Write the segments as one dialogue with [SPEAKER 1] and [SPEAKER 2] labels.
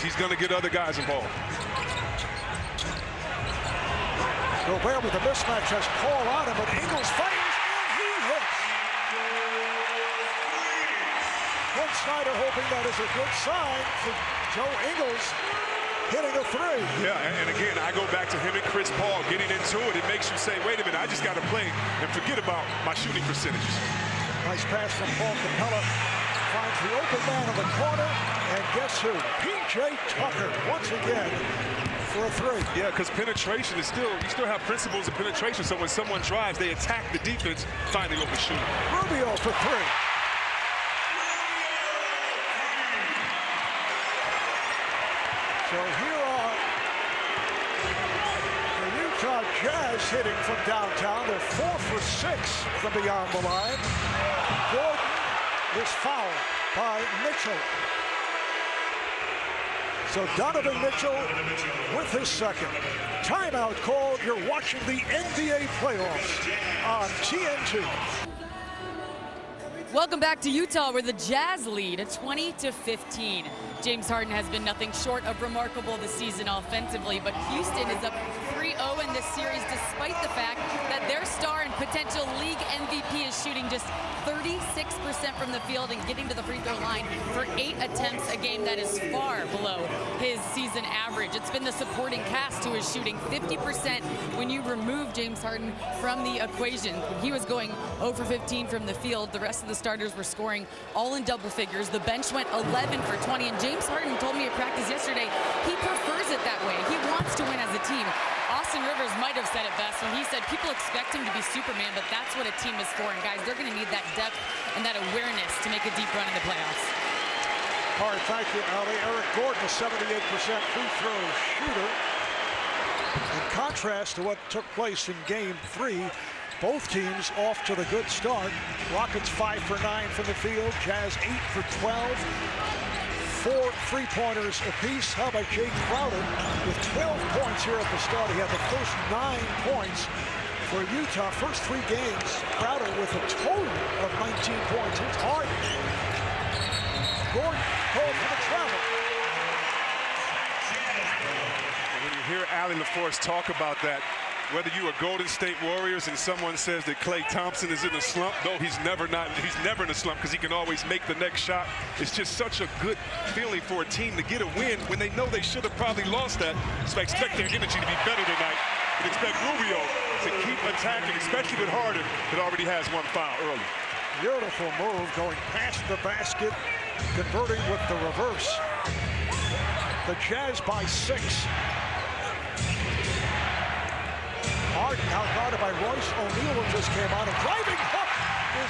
[SPEAKER 1] He's going to get other guys involved.
[SPEAKER 2] Gobert with the mismatch has Paul on him, but Ingles fires and he hits. Quinn Snyder hoping that is a good sign for Joe Ingles hitting a three.
[SPEAKER 1] Yeah, and again, I go back to him and Chris Paul getting into it. It makes you say, wait a minute, I just got to play and forget about my shooting percentages.
[SPEAKER 2] Nice pass from Paul Capella. Finds the open man in the corner, and guess who? P.J. Tucker once again for a three.
[SPEAKER 1] Yeah, because penetration is still, you still have principles of penetration, so when someone drives, they attack the defense, find the open shooter.
[SPEAKER 2] Rubio for three. So here are the Utah Jazz hitting from downtown. They're 4 for 6 from beyond the line. Gordon is fouled by Mitchell. So Donovan Mitchell with his second. Timeout called. You're watching the NBA playoffs on TNT.
[SPEAKER 3] Welcome back to Utah, where the Jazz lead 20-15. James Harden has been nothing short of remarkable this season offensively, but Houston is up 3-0 in this series despite the fact that their star and potential league MVP is shooting just 36% from the field and getting to the free throw line for 8 attempts a game. That is far below his season average. It's been the supporting cast who is shooting 50% when you remove James Harden from the equation. He was going 0 for 15 from the field. The rest of the starters were scoring all in double figures. The bench went 11 for 20, and James Harden told me at practice yesterday he prefers it that way. He wants to win as a team. Austin Rivers might have said it best when he said people expect him to be Superman, but that's what a team is for. And guys, they're going to need that depth and that awareness to make a deep run in the playoffs.
[SPEAKER 2] All right, thank you, Ali. Eric Gordon, a 78% free throw shooter. In contrast to what took place in Game 3, both teams off to the good start. Rockets 5 for 9 from the field. Jazz 8 for 12. 4 three-pointers apiece. How about Jay Crowder with 12 points here at the start? He had the first 9 points for Utah. First 3 games, Crowder with a total of 19 points. It's hard. Gordon called for the travel.
[SPEAKER 1] When you hear Allie LaForce talk about that, whether you are Golden State Warriors and someone says that Klay Thompson is in a slump, though he's never in a slump because he can always make the next shot. It's just such a good feeling for a team to get a win when they know they should have probably lost that. So I expect their energy to be better tonight and expect Rubio to keep attacking, especially with Harden that already has 1 foul early.
[SPEAKER 2] Beautiful move going past the basket, converting with the reverse. The Jazz by 6. Harden now guarded by Royce O'Neal, who just came on. A driving hook is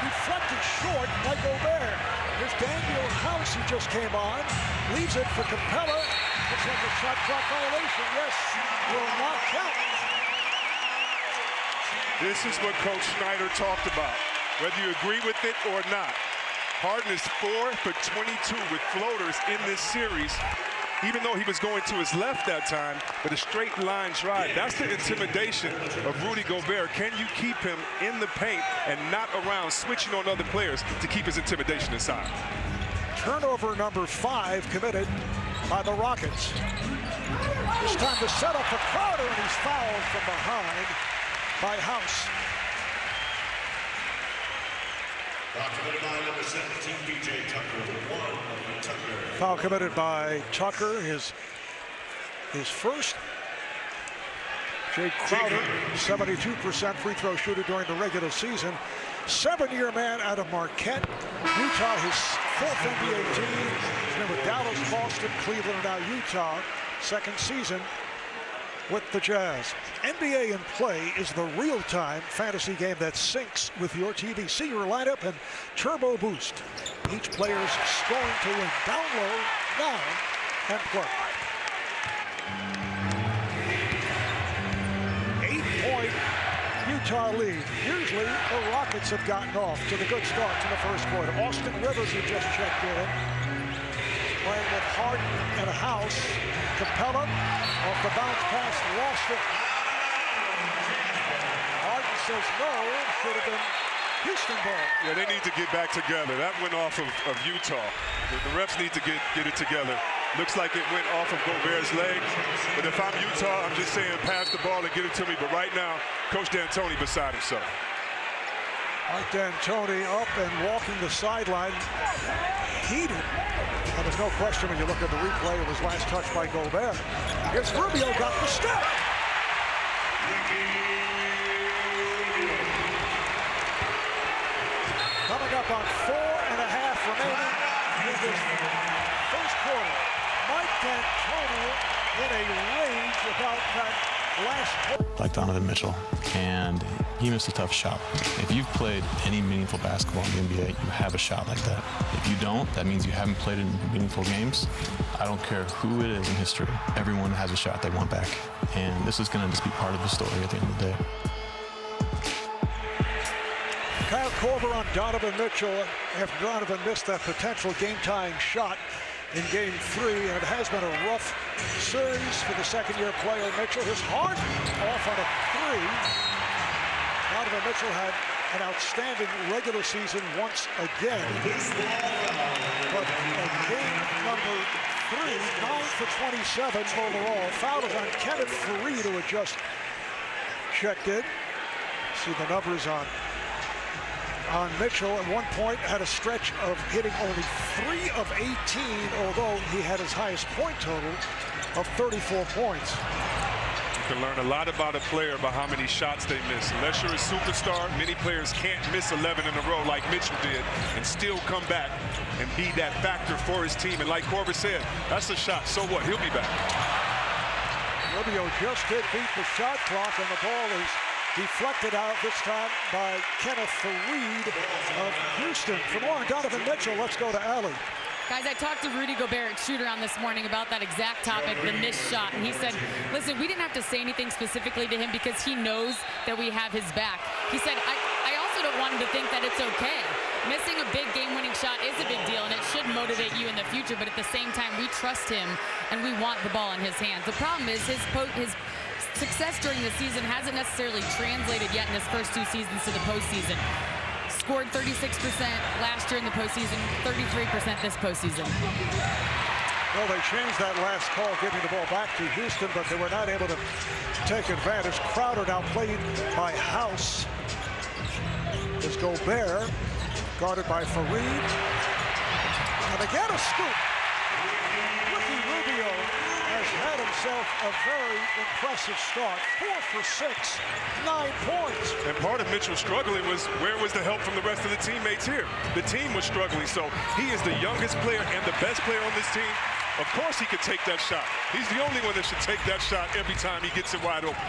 [SPEAKER 2] deflected short by Gobert. Here's Daniel House, who just came on. Leaves it for Capella. Looks like a shot clock violation. Yes, will not count.
[SPEAKER 1] This is what Coach Snyder talked about, whether you agree with it or not. Harden is 4 for 22 with floaters in this series. Even though he was going to his left that time, but a straight line drive. That's the intimidation of Rudy Gobert. Can you keep him in the paint and not around, switching on other players to keep his intimidation inside?
[SPEAKER 2] Turnover number 5 committed by the Rockets. This time to set up for Crowder, and he's fouled from behind by House.
[SPEAKER 4] Committed by number 17, P.J. Tucker. 1, Tucker.
[SPEAKER 2] Foul committed by Tucker, his first. Jay Crowder, 72% free throw shooter during the regular season. 7-year man out of Marquette. Utah, his 4th NBA team. He's been with Dallas, Boston, Cleveland, and now Utah. 2nd season with the Jazz. NBA in Play is the real-time fantasy game that syncs with your TV. See your lineup and Turbo Boost. Each player's scoring to win. Download now and play. 8-point Utah lead. Usually the Rockets have gotten off to the good start to the first quarter. Austin Rivers, who just checked in, playing with Harden and a House. Capella off the bounce pass, lost it. Harden says no, should have been Houston ball.
[SPEAKER 1] Yeah, they need to get back together. That went off of Utah. The refs need to get it together. Looks like it went off of Gobert's leg. But if I'm Utah, I'm just saying pass the ball and get it to me. But right now, Coach D'Antoni beside himself.
[SPEAKER 2] Mike D'Antoni up and walking the sideline, heated. And there's no question when you look at the replay of his last touch by Gobert. Here's Rubio, got the step. Coming up on 4.5 remaining in this first quarter. Mike D'Antoni in a rage about that last quarter.
[SPEAKER 5] Like Donovan Mitchell, and he missed a tough shot. If you've played any meaningful basketball in the NBA, you have a shot like that. If you don't, that means you haven't played in meaningful games. I don't care who it is in history. Everyone has a shot they want back. And this is going to just be part of the story at the end of the day.
[SPEAKER 2] Kyle Korver on Donovan Mitchell after Donovan missed that potential game-tying shot in Game 3, and it has been a rough series for the second-year player Mitchell. His Harden off on a 3. Donovan Mitchell had an outstanding regular season once again. But in game number 3, 9 for 27 overall. Foul is on Kenneth Faried, who had just checked in. See the numbers on Mitchell. At one point had a stretch of hitting only 3 of 18, although he had his highest point total of 34 points.
[SPEAKER 1] You can learn a lot about a player by how many shots they miss. Unless you're a superstar, many players can't miss 11 in a row like Mitchell did and still come back and be that factor for his team. And like Korver said, that's a shot. So what? He'll be back.
[SPEAKER 2] Rubio just did beat the shot clock, and the ball is deflected out this time by Kenneth Faried of Houston. For more on Donovan Mitchell, let's go to Allie.
[SPEAKER 3] Guys, I talked to Rudy Gobert at shoot-around this morning about that exact topic, the missed shot. And he said, listen, we didn't have to say anything specifically to him because he knows that we have his back. He said, I also don't want him to think that it's okay. Missing a big game-winning shot is a big deal, and it should motivate you in the future. But at the same time, we trust him, and we want the ball in his hands. The problem is his success during the season hasn't necessarily translated yet in his first 2 seasons to the postseason. Scored 36% last year in the postseason, 33% this postseason.
[SPEAKER 2] Well, they changed that last call, giving the ball back to Houston, but they were not able to take advantage. Crowder now played by House. There's Gobert, guarded by Faried. And they get a scoop. Ricky Rubio has had himself a very impressive start. 4 for 6, 9 points.
[SPEAKER 1] And part of Mitchell struggling was, where was the help from the rest of the teammates here? The team was struggling, so he is the youngest player and the best player on this team. Of course he could take that shot. He's the only one that should take that shot every time he gets it wide open.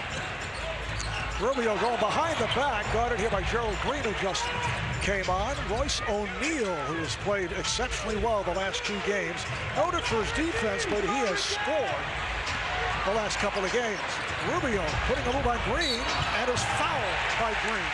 [SPEAKER 2] Rubio going behind the back, guarded here by Gerald Green, who just came on. Royce O'Neal, who has played exceptionally well the last 2 games. Noted for his defense, but he has scored the last couple of games. Rubio putting a move on Green, and is fouled by Green.